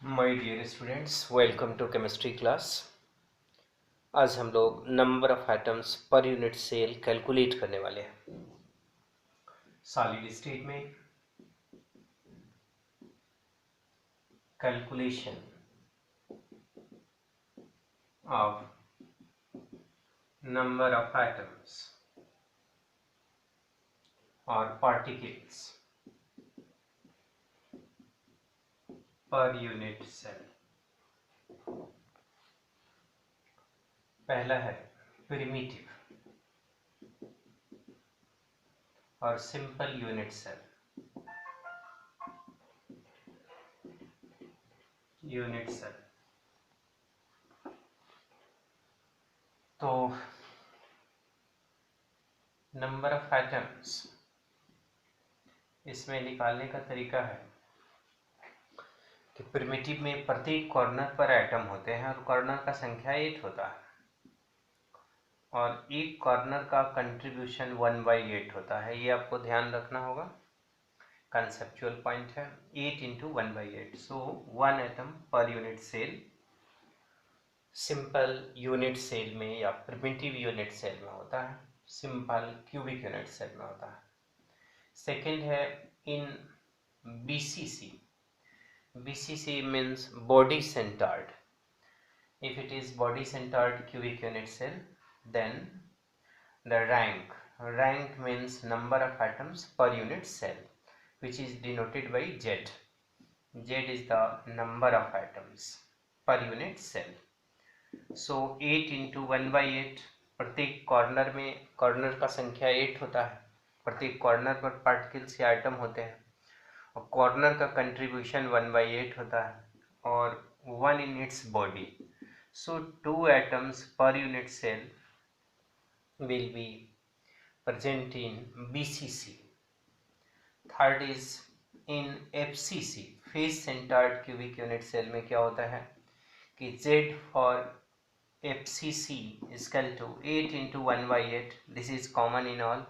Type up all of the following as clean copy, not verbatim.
My dear students, welcome to chemistry class. आज हम लोग number of atoms per unit cell calculate करने वाले हैं। सॉलिड स्टेट में calculation of number of atoms और पार्टिकल्स पर यूनिट सेल। पहला है प्रिमिटिव और सिंपल यूनिट सेल। तो नंबर ऑफ एटम्स इसमें निकालने का तरीका है कि प्रिमिटिव में प्रत्येक कॉर्नर पर एटम होते हैं और कॉर्नर का संख्या 8 होता है और एक कॉर्नर का कंट्रीब्यूशन 1/8 होता है। ये आपको ध्यान रखना होगा, कंसेप्चुअल पॉइंट है। 8 × 1/8, so 1 atom per unit cell simple unit cell में या प्रिमिटिव यूनिट सेल में होता है, सिंपल क्यूबिक यूनिट सेल में होता है। सेकेंड है इन BCC। BCC means body centered. If it is body centered cubic unit cell, then the rank means number of atoms per unit cell, which is denoted by Z. Z is the number of atoms per unit cell. So 8 × 1/8, प्रत्येक corner में corner का संख्या 8 होता है, प्रत्येक corner पर particles या item होते हैं और कॉर्नर का कंट्रीब्यूशन 1/8 होता है और 1 in its body. So 2 atoms per unit cell will be present in BCC. Third is in FCC, face centered cubic unit cell में क्या होता है कि Z for FCC is equal to 8 × 1/8. This is common in all,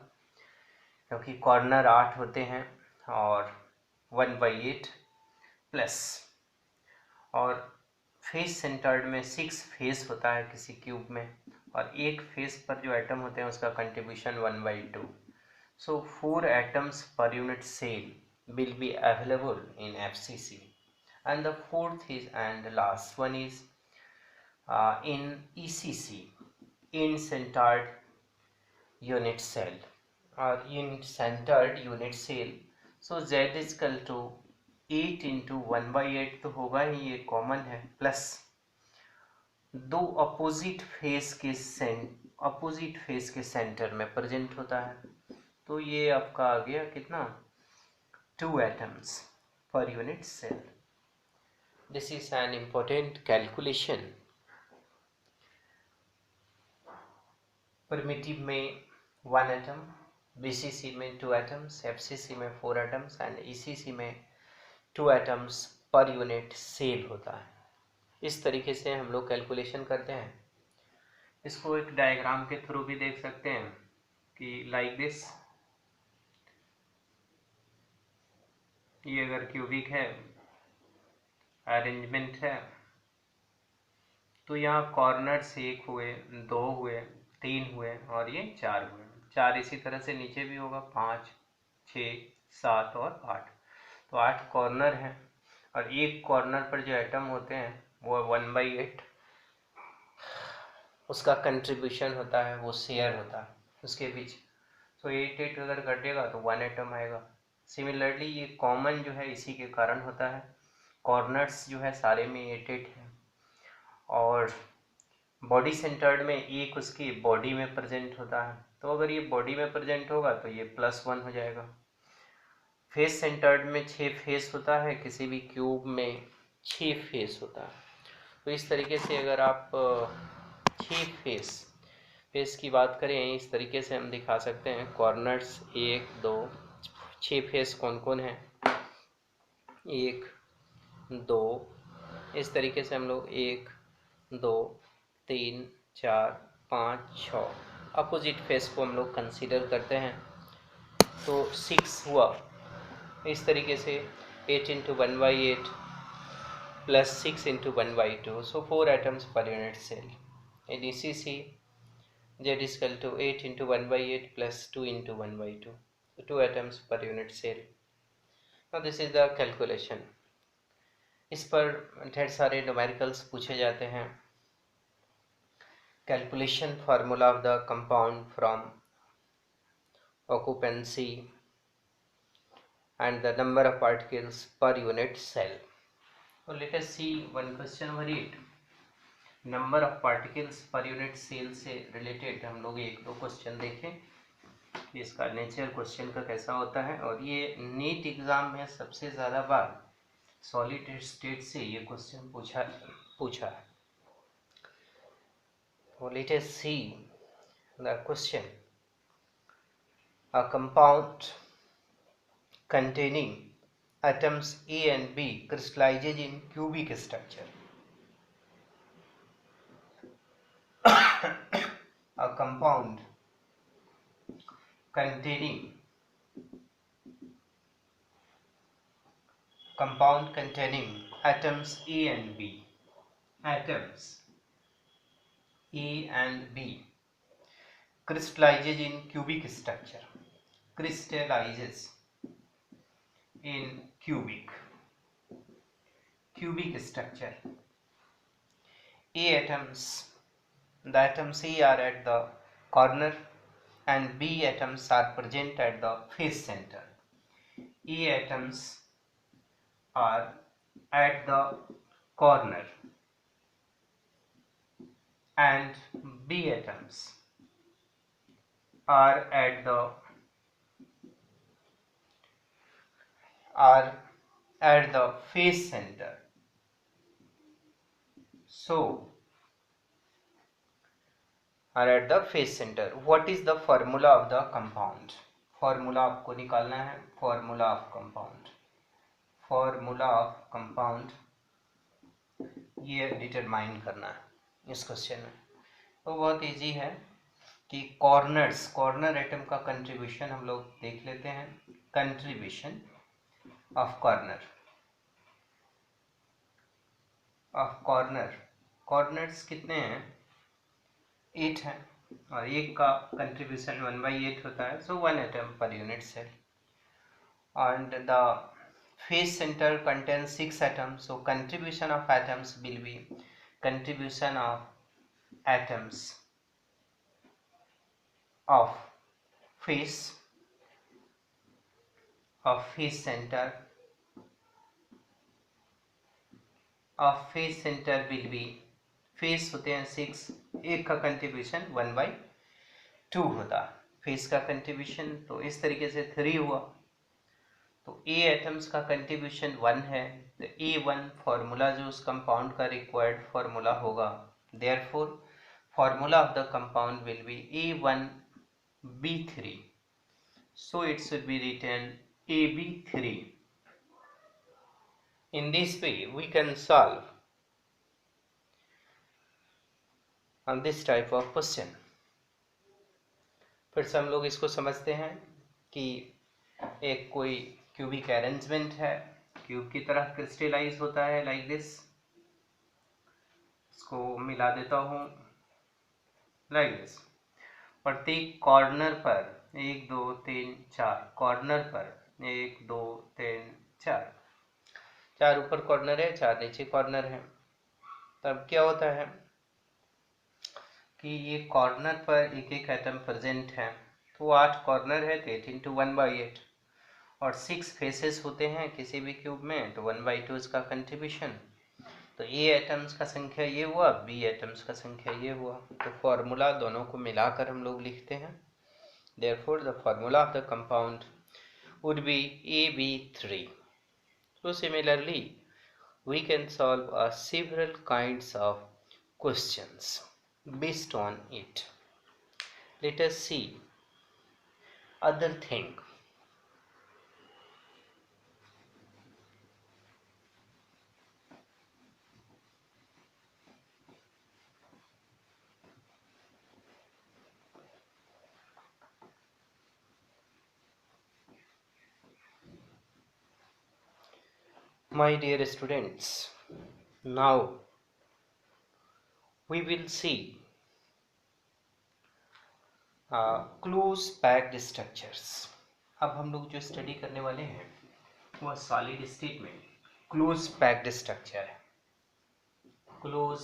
क्योंकि corner 8 होते हैं और 1/8 plus, और फेस सेंटर्ड में 6 फेस होता है किसी क्यूब में और एक फेस पर जो एटम होते हैं उसका contribution 1/2. So 4 atoms per unit cell will be available in FCC. And the fourth is and last one is in ECC, in centered unit cell or in centered unit cell. So Z is equal to 8 × 1/8 तो होगा ही, ये common है, plus दो opposite face के centre में present होता है, तो ये आपका आ गया कितना, 2 atoms per unit cell. This is an important calculation. Primitive में 1 एटम, BCC में 2 एटम्स, FCC में 4 एटम्स एंड ECC में 2 एटम्स पर यूनिट सेल होता है. इस तरीके से हम लोग कैलकुलेशन करते हैं. इसको एक डायग्राम के थ्रू भी देख सकते हैं कि लाइक दिस, ये अगर क्यूबिक है अरेंजमेंट है तो यहाँ कॉर्नर्स 1 हुए, 2 हुए, 3 हुए और ये 4 हुए. 4 इसी तरह से नीचे भी होगा, 5, 6, 7 और 8. तो 8 कॉर्नर हैं और एक कॉर्नर पर जो एटम होते हैं वो 1/8 उसका कंट्रीब्यूशन होता है, वो शेयर होता है उसके बीच. तो 8 अगर कटेगा तो 1 एटम आएगा. सिमिलरली ये कॉमन जो है इसी के कारण होता है, कॉर्नर्स जो है सारे में 8 है और बॉडी सेंटर्ड में एक उसकी बॉडी में प्रेजेंट होता है, तो अगर ये बॉडी में प्रेजेंट होगा तो ये +1 हो जाएगा. फेस सेंटर्ड में 6 फेस होता है, किसी भी क्यूब में 6 फेस होता है. तो इस तरीके से अगर आप 6 फेस की बात करें, इस तरीके से हम दिखा सकते हैं. कॉर्नर्स 1, 2, 6 फेस कौन कौन है, 1, 2, इस तरीके से हम लोग 1, 2, 3, 4, 5, 6 अपोजिट फेस को हम लोग कंसीडर करते हैं, तो 6 हुआ. इस तरीके से 8 × 1/8 plus 6 into 1 by 2, so 4 atoms per unit cell. In ECC, Z is equal to 8 into 1 by 8 plus 2 into 1 by 2, so 2 atoms per unit cell. Now this is the calculation. इस पर ढेर सारे न्यूमेरिकल्स पूछे जाते हैं. Calculation formula of the compound from occupancy and the number of particles per unit cell. So let us see one question over it. Number of particles per unit cell से related हम लोग एक दो question देखें, इसका nature question का कैसा होता है. और ये नीट एग्जाम में सबसे ज़्यादा बार सॉलिड स्टेट से ये क्वेश्चन पूछा है. Let us see the question. A compound containing atoms A and B crystallizes in cubic structure. A compound containing atoms A and B, atoms A and B crystallizes in cubic structure, crystallizes in cubic structure. A atoms, the atoms A are at the corner and B atoms are present at the face center. A atoms are at the corner and B atoms are at the face center. So are at the face center. What is the formula of the compound? Formula आपको निकालना है. Formula of compound ये determine करना है इस question में. तो बहुत इजी है कि कॉर्नर एटम का कंट्रीब्यूशन हम लोग देख लेते हैं. कंट्रीब्यूशन ऑफ कॉर्नर्स कितने हैं? 8 हैं और एक का कंट्रीब्यूशन 1/8 होता है. So 1 atom per unit cell. And the face center contains 6 atoms, so contribution of atoms will be contribution of atoms of face center will be, face होते हैं 6, एक का कंट्रीब्यूशन 1/2 होता है फेस का कंट्रीब्यूशन. तो इस तरीके से 3 हुआ. तो A एटम्स का कंट्रीब्यूशन 1 है, तो A1 फॉर्मूला जो उस कंपाउंड का रिक्वायर्ड फॉर्मूला होगा. Therefore formula of the compound will be A1B3. So it should be written AB3. In this way we can solve on this type of question. फिर से हम लोग इसको समझते हैं कि एक कोई क्यूबिक अरेंजमेंट है, क्यूब की तरह क्रिस्टलाइज होता है लाइक दिस. इसको मिला देता हूँ लाइक दिस. प्रत्येक कॉर्नर पर 1 2 3 4, कॉर्नर पर 1 2 3 4, 4 ऊपर कॉर्नर है, 4 नीचे कॉर्नर है. तब क्या होता है कि ये कॉर्नर पर एक एक एटम प्रेजेंट है. तो 8 कॉर्नर है तो 8 इंटू 1/8 और 6 फेसेस होते हैं किसी भी क्यूब में, तो 1/2 इसका कंट्रीब्यूशन. तो ए एटम्स का संख्या ये हुआ, बी एटम्स का संख्या ये हुआ. तो फॉर्मूला दोनों को मिलाकर हम लोग लिखते हैं. Therefore the formula of the compound would be AB3. So similarly we can solve several kinds of questions based on it. Let us see other thing. My dear students, Now we will see close packed structures. अब हम लोग जो study करने वाले हैं वह solid state में close packed structure है। Close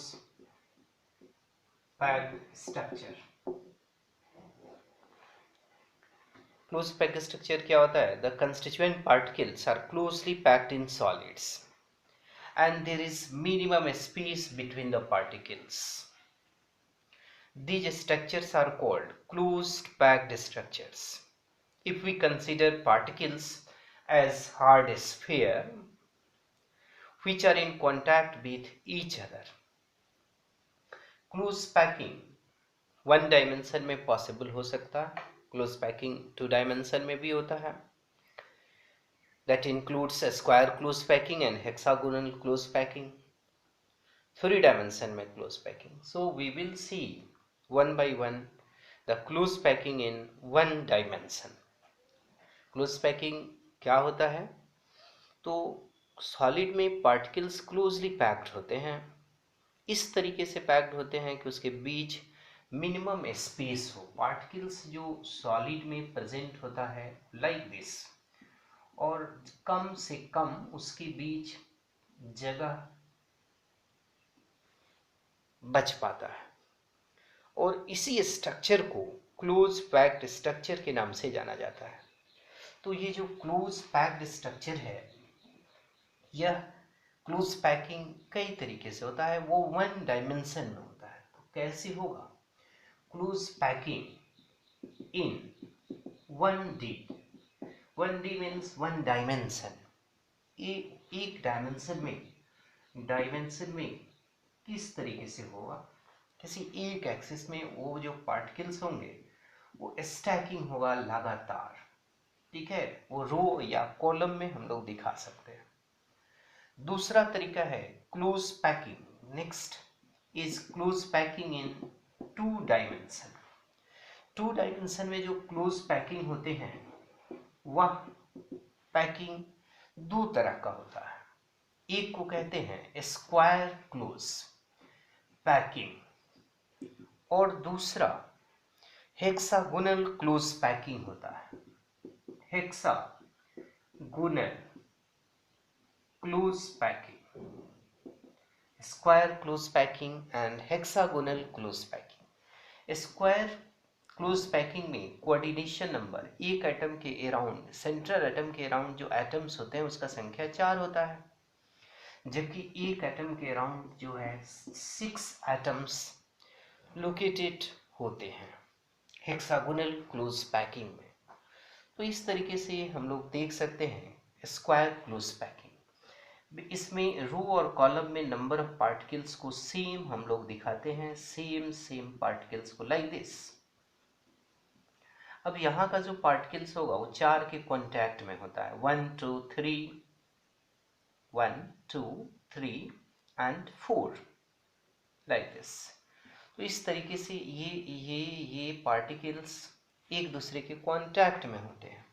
packed structure, close packed structure क्या होता है? The constituent particles are closely packed in solids and there is minimum space between the particles. These structures are called closed packed structures. If we consider particles as hard sphere which are in contact with each other, close packing one dimension में possible हो सकता है, close packing two dimension में भी होता है। That includes a square close packing and hexagonal close packing, three dimension में close packing. So we will see one by one the close packing in one dimension. Close packing क्या होता है? तो solid में पार्टिकल्स क्लोजली पैक्ड होते हैं, इस तरीके से पैक्ड होते हैं कि उसके बीच मिनिमम स्पेस हो। पार्टिकल्स जो सॉलिड में प्रेजेंट होता है लाइक दिस, और कम से कम उसके बीच जगह बच पाता है, और इसी स्ट्रक्चर को क्लोज पैक्ड स्ट्रक्चर के नाम से जाना जाता है। तो ये जो क्लोज पैक्ड स्ट्रक्चर है, यह क्लोज पैकिंग कई तरीके से होता है, वो वन डायमेंशन में होता है। तो कैसे होगा? क्लोज पैकिंग इन 1D, 1D means one dimension. एक डायमेंशन में किस तरीके से होगा? किसी एक एक्सिस में वो जो पार्टिकल्स होंगे वो स्टैकिंग होगा लगातार, ठीक है, वो रो या कॉलम में हम लोग दिखा सकते हैं। दूसरा तरीका है close packing. Next is close packing in two dimension. Two dimension में जो क्लोज पैकिंग होते हैं वह पैकिंग दो तरह का होता है। एक को कहते हैं स्क्वायर क्लोज पैकिंग और दूसरा हेक्सागोनल क्लोज पैकिंग होता है। Hexagonal close packing, square close packing and hexagonal close packing. Square close packing में कोऑर्डिनेशन नंबर एक एटम के अराउंड, सेंट्रल एटम के अराउंड जो एटम्स होते हैं उसका संख्या 4 होता है, जबकि एक एटम के अराउंड जो है 6 एटम्स लोकेटेड होते हैं हेक्सागोनल क्लोज पैकिंग में। तो इस तरीके से हम लोग देख सकते हैं स्क्वायर क्लोज पैकिंग। इसमें रो और कॉलम में नंबर ऑफ पार्टिकल्स को सेम हम लोग दिखाते हैं, सेम पार्टिकल्स को लाइक दिस। अब यहाँ का जो पार्टिकल्स होगा वो 4 के कांटेक्ट में होता है, 1 2 3 एंड 4 लाइक दिस। तो इस तरीके से ये पार्टिकल्स एक दूसरे के कांटेक्ट में होते हैं।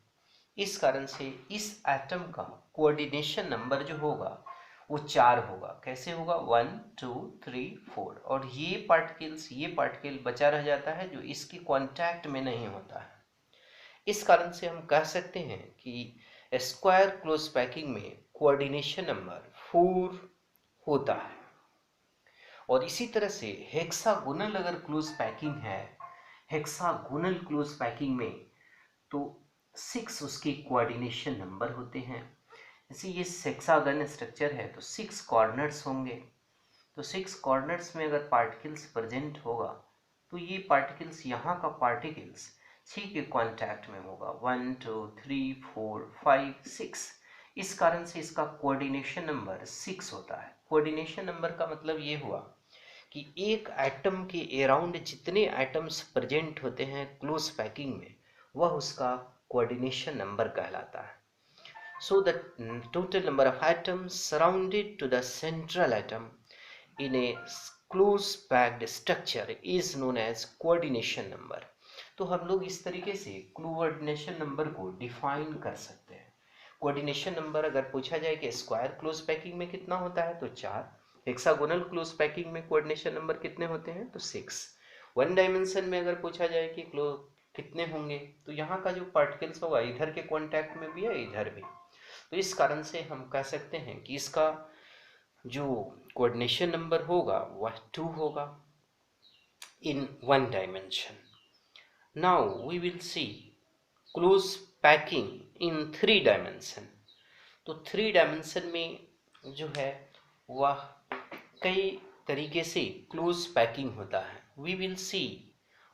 इस कारण से इस एटम का कोऑर्डिनेशन नंबर जो होगा वो 4 होगा। कैसे होगा? 1 2 3 4, और ये पार्टिकल बचा रह जाता है जो इसके कांटेक्ट में नहीं होता है। इस कारण से हम कह सकते हैं कि स्क्वायर क्लोज पैकिंग में कोऑर्डिनेशन नंबर 4 होता है। और इसी तरह से हेक्सागोनल अगर क्लोज पैकिंग है, हेक्सागोनल क्लोज पैकिंग में तो 6 उसके कोऑर्डिनेशन नंबर होते हैं। जैसे ये हेक्सागन स्ट्रक्चर है तो 6 कॉर्नर्स होंगे, तो 6 कॉर्नर्स में अगर पार्टिकल्स प्रेजेंट होगा तो ये पार्टिकल्स, यहाँ का पार्टिकल्स 6 के कांटेक्ट में होगा, 1 2 3 4 5 6। इस कारण से इसका कोऑर्डिनेशन नंबर 6 होता है। कोऑर्डिनेशन नंबर का मतलब ये हुआ कि एक एटम के अराउंड जितने एटम्स प्रेजेंट होते हैं क्लोज पैकिंग में, वह उसका कोऑर्डिनेशन नंबर कहलाता है। So the total number of atoms surrounded to the central atom in a close packed structure is known as coordination number. तो हम लोग इस तरीके से कोऑर्डिनेशन नंबर को डिफाइन कर सकते हैं। कोऑर्डिनेशन नंबर अगर पूछा जाए कि स्क्वायर क्लोज पैकिंग में कितना होता है तो 4, हेक्सागोनल क्लोज पैकिंग में कोऑर्डिनेशन नंबर कितने होते हैं? तो 6। वन डायमेंशन में अगर पूछा जाए कि कितने होंगे, तो यहाँ का जो पार्टिकल्स होगा इधर के कांटेक्ट में भी है, इधर भी, तो इस कारण से हम कह सकते हैं कि इसका जो कोऑर्डिनेशन नंबर होगा वह 2 होगा in one dimension. Now we will see close packing in 3 dimension. तो 3 डायमेंशन में जो है वह कई तरीके से क्लोज पैकिंग होता है। We will see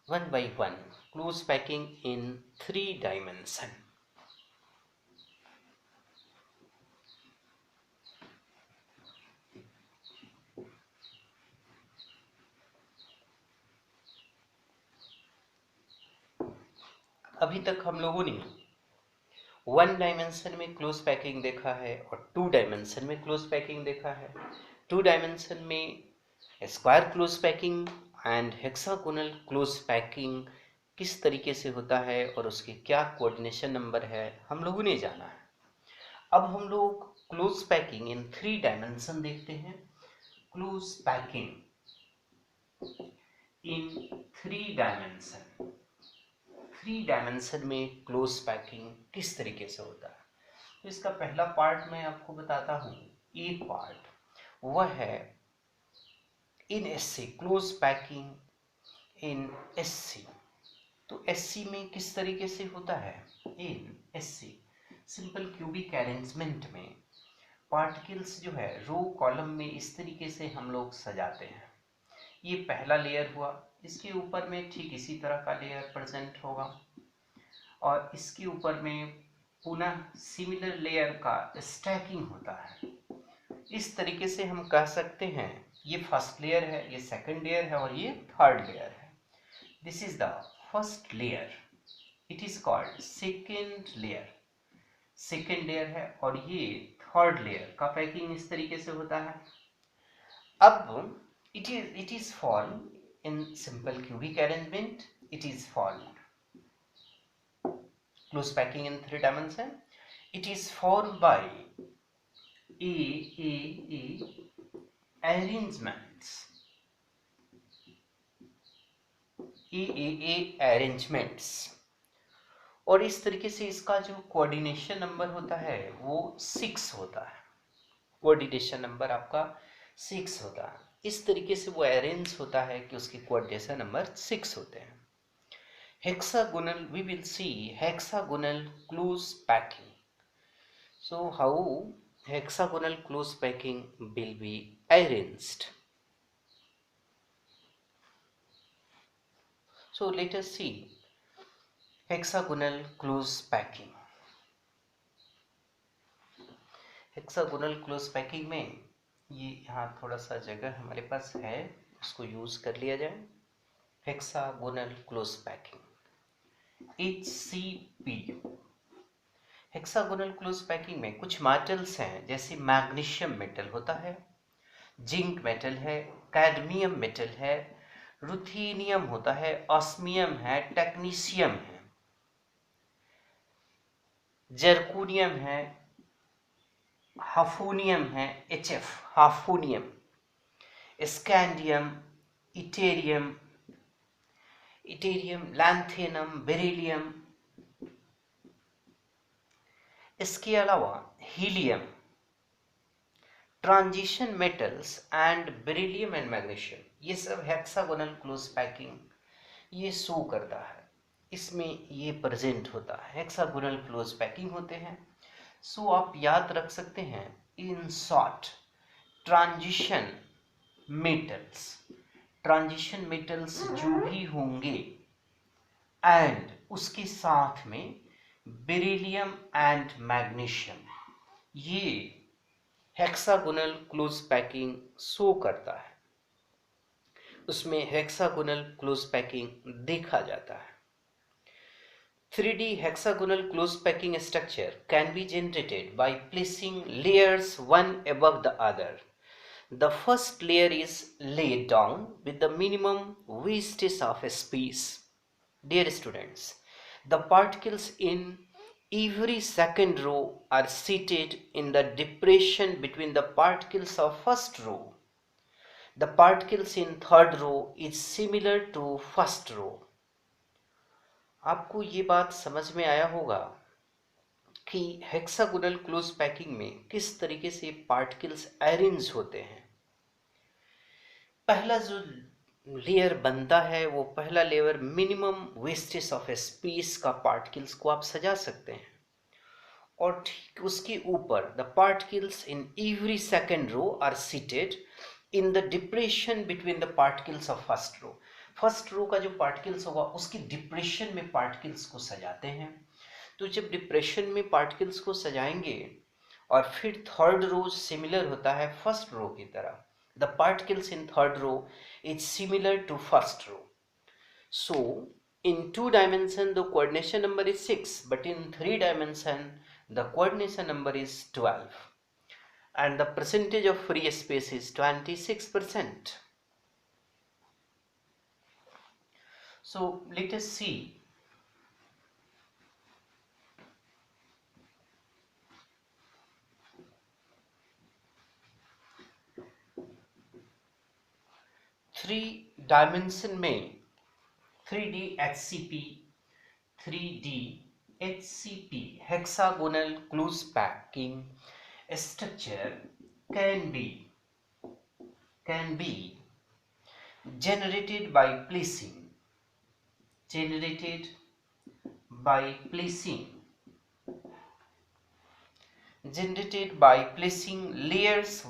one by one close packing in 3 dimension. अभी तक हम लोगों ने 1 डायमेंशन में क्लोज पैकिंग देखा है और 2 डायमेंशन में क्लोज पैकिंग देखा है। 2 डायमेंशन में square close packing and hexagonal close packing किस तरीके से होता है और उसके क्या कोऑर्डिनेशन नंबर है हम लोगों ने जाना है। अब हम लोग क्लोज पैकिंग इन 3 डायमेंशन देखते हैं। Close packing in 3 dimension. 3 dimension में क्लोज पैकिंग किस तरीके से होता है, तो इसका पहला पार्ट मैं आपको बताता हूँ। एक पार्ट वह है in SC, close packing in SC. तो एससी में किस तरीके से होता है? In SC simple cubic arrangement में पार्टिकल्स जो है रो कॉलम में इस तरीके से हम लोग सजाते हैं। ये पहला लेयर हुआ, इसके ऊपर में ठीक इसी तरह का लेयर प्रेजेंट होगा और इसके ऊपर में पुनः सिमिलर लेयर का स्टैकिंग होता है। इस तरीके से हम कह सकते हैं ये फर्स्ट लेयर है, ये सेकंड लेयर है और ये थर्ड लेयर है। This is the first layer, it is called second layer. Second layer है और ये थर्ड लेयर का पैकिंग इस तरीके से होता है। अब it is formed in simple cubic arrangement. It is formed close packing in 3 dimension. It is formed by a arrangements. arrangements और इस तरीके से इसका जो कोऑर्डिनेशन नंबर होता है वो 6 होता है। कोऑर्डिनेशन नंबर आपका 6 होता है। इस तरीके से वो अरेंज होता है कि उसकी कोऑर्डिनेशन नंबर 6 होते हैं। Hexagonal, we will see hexagonal close packing. So how hexagonal close packing will be arranged. So let us see hexagonal close packing. Hexagonal close packing में ये यहाँ थोड़ा सा जगह हमारे पास है, उसको यूज कर लिया जाए। Hexagonal close packing HCP। Hexagonal close packing में कुछ मेटल्स हैं, जैसे मैग्नीशियम मेटल होता है, जिंक मेटल है, कैडमियम मेटल है, रुथेनियम होता है, ऑस्मियम है, टेक्नीशियम है, जर्कोनियम है, हाफोनियम है, HF हाफोनियम, स्कैंडियम, इटेरियम, लैंथेनम, बेरिलियम, इसके अलावा helium, transition metals and beryllium and magnesium, ये सब हेक्सागोनल क्लोज पैकिंग ये शो करता है, इसमें ये प्रेजेंट होता है। हेक्सागोनल क्लोज पैकिंग होते हैं। सो आप याद रख सकते हैं इन शॉर्ट ट्रांजिशन मेटल्स जो भी होंगे एंड उसके साथ में बेरिलियम एंड मैग्नीशियम, ये हेक्सागोनल क्लोज पैकिंग शो करता है, उसमें हेक्सागोनल क्लोज पैकिंग देखा जाता है। 3D hexagonal close packing structure can be generated by placing layers one above the other. The first layer is laid down with the minimum wastage of space. Dear students, the particles in every second row are seated in the depression between the particles of first row. The particles in third row is similar to first row. आपको ये बात समझ में आया होगा कि hexagonal close packing में किस तरीके से पार्टिकल्स अरेंज होते हैं। पहला जो लेयर बनता है वो पहला layer minimum wastage of space का पार्टिकल्स को आप सजा सकते हैं, और ठीक उसके ऊपर the particles in every second row are seated in the depression between the particles of first row. First row का जो पार्टिकल्स होगा उसकी डिप्रेशन में पार्टिकल्स को सजाते हैं। तो जब डिप्रेशन में पार्टिकल्स को सजाएंगे और फिर थर्ड रो सिमिलर होता है फर्स्ट रो की तरह, the particles in third row is similar to first row. So in 2 dimension the coordination number is 6, but in 3 dimension the coordination number is 12, and the percentage of free space is 26%. So let us see three dimension में 3D HCP, 3D HCP hexagonal close packing structure can be generated by placing layers